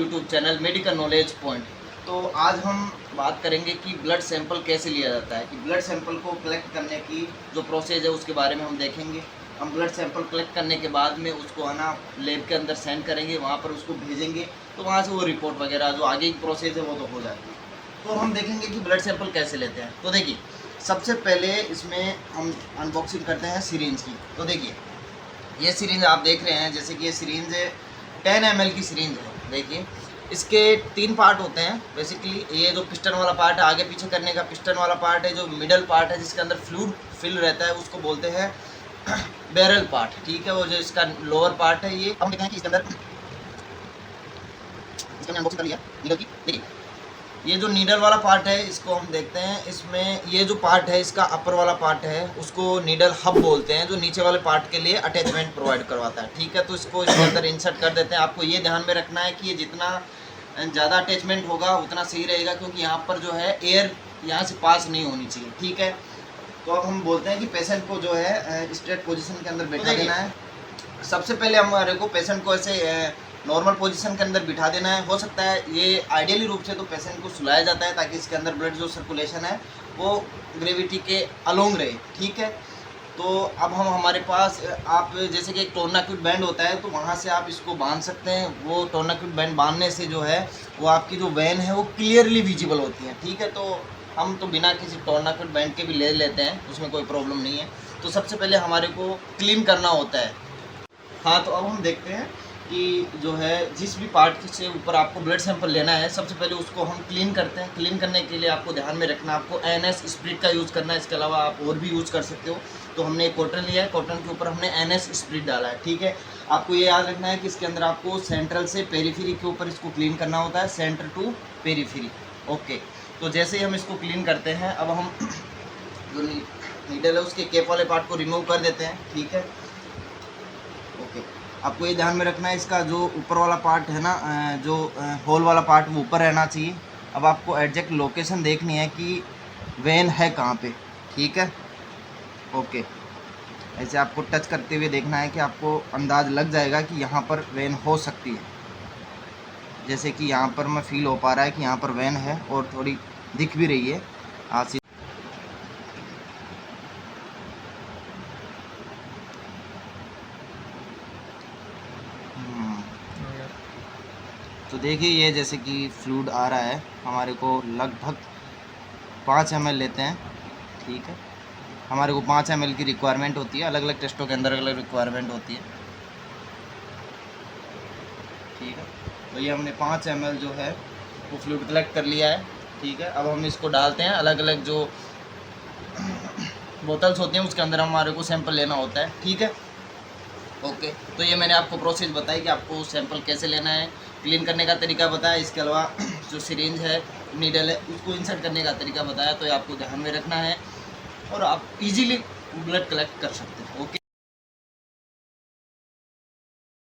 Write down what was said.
YouTube channel medical knowledge point. तो आज हम बात करेंगे कि ब्लड सैंपल कैसे लिया जाता है, कि ब्लड सैंपल को कलेक्ट करने की जो प्रोसेस है उसके बारे में हम देखेंगे। हम ब्लड सैंपल कलेक्ट करने के बाद में उसको है ना लैब के अंदर सेंड करेंगे, वहाँ पर उसको भेजेंगे, तो वहाँ से वो रिपोर्ट वगैरह जो आगे की प्रोसेस है वो तो हो जाती है। तो हम देखेंगे कि ब्लड सैंपल कैसे लेते हैं। तो देखिए, सबसे पहले इसमें हम अनबॉक्सिंग करते हैं सिरिंज की। तो देखिए, ये सिरिंज आप देख रहे हैं, जैसे कि ये सिरिंज 10 ml की सिरिंज है। देखिए, इसके 3 पार्ट होते हैं बेसिकली। ये जो पिस्टन वाला पार्ट है, आगे पीछे करने का पिस्टन वाला पार्ट है, जो मिडल पार्ट है जिसके अंदर फ्लूइड फिल रहता है, उसको बोलते हैं बैरल पार्ट। ठीक है, वो जो इसका लोअर पार्ट है, ये हम देखें कि इसके अंदर अनबॉक्सिंग कर लिया नीडल की। देखिए, ये जो नीडल वाला पार्ट है इसको हम देखते हैं। इसमें ये जो पार्ट है, इसका अपर वाला पार्ट है, उसको नीडल हब बोलते हैं, जो नीचे वाले पार्ट के लिए अटैचमेंट प्रोवाइड करवाता है। ठीक है, तो इसको इसके अंदर इंसर्ट कर देते हैं। आपको ये ध्यान में रखना है कि ये जितना ज़्यादा अटैचमेंट होगा उतना सही रहेगा, क्योंकि यहाँ पर जो है एयर यहाँ से पास नहीं होनी चाहिए। ठीक है, तो अब हम बोलते हैं कि पेशेंट को जो है स्ट्रेट पोजिशन के अंदर बैठा देना है। सबसे पहले हमारे को पेशेंट को ऐसे नॉर्मल पोजीशन के अंदर बिठा देना है। हो सकता है ये आइडियली रूप से तो पेशेंट को सुलाया जाता है, ताकि इसके अंदर ब्लड जो सर्कुलेशन है वो ग्रेविटी के अलोंग रहे। ठीक है, तो अब हम हमारे पास आप जैसे कि एक टोर्नाक्यूट बैंड होता है, तो वहाँ से आप इसको बांध सकते हैं। वो टोर्नाक्यूट बैंड बांधने से जो है वो आपकी जो वेन है वो क्लियरली विजिबल होती है। ठीक है, तो हम तो बिना किसी टोर्नाक्यूट बैंड के भी ले लेते हैं, उसमें कोई प्रॉब्लम नहीं है। तो सबसे पहले हमारे को क्लीन करना होता है। हाँ, तो अब हम देखते हैं कि जो है जिस भी पार्ट से ऊपर आपको ब्लड सैंपल लेना है, सबसे पहले उसको हम क्लीन करते हैं। क्लीन करने के लिए आपको ध्यान में रखना, आपको NS स्प्रिट का यूज़ करना है। इसके अलावा आप और भी यूज़ कर सकते हो। तो हमने एक कॉटन लिया है, कॉटन के ऊपर हमने NS स्प्रिट डाला है। ठीक है, आपको ये याद रखना है कि इसके अंदर आपको सेंट्रल से पेरीफेरी के ऊपर इसको क्लीन करना होता है, सेंटर टू पेरीफेरी। ओके, तो जैसे ही हम इसको क्लीन करते हैं, अब हम जो नीडल है उसके केप वाले पार्ट को रिमूव कर देते हैं। ठीक है, ओके, आपको ये ध्यान में रखना है इसका जो ऊपर वाला पार्ट है ना, जो होल वाला पार्ट वो ऊपर रहना चाहिए। अब आपको एग्जैक्ट लोकेशन देखनी है कि वेन है कहाँ पे। ठीक है, ओके, ऐसे आपको टच करते हुए देखना है कि आपको अंदाज़ लग जाएगा कि यहाँ पर वेन हो सकती है। जैसे कि यहाँ पर मैं फील हो पा रहा है कि यहाँ पर वेन है और थोड़ी दिख भी रही है। आज तो देखिए, ये जैसे कि फ्लूइड आ रहा है, हमारे को लगभग 5 ml लेते हैं। ठीक है, हमारे को 5 ml की रिक्वायरमेंट होती है। अलग अलग टेस्टों के अंदर अलग अलग रिक्वायरमेंट होती है। ठीक है, तो ये हमने 5 ml जो है वो फ्लूइड कलेक्ट कर लिया है। ठीक है, अब हम इसको डालते हैं। अलग अलग जो बोतल्स होती हैं उसके अंदर हमारे को सैंपल लेना होता है। ठीक है, ओके, तो ये मैंने आपको प्रोसेस बताई कि आपको सैंपल कैसे लेना है, क्लीन करने का तरीका बताया। इसके अलावा जो सिरिंज है, नीडल है, उसको इंसर्ट करने का तरीका बताया। तो ये आपको ध्यान में रखना है और आप इजीली ब्लड कलेक्ट कर सकते हैं। ओके।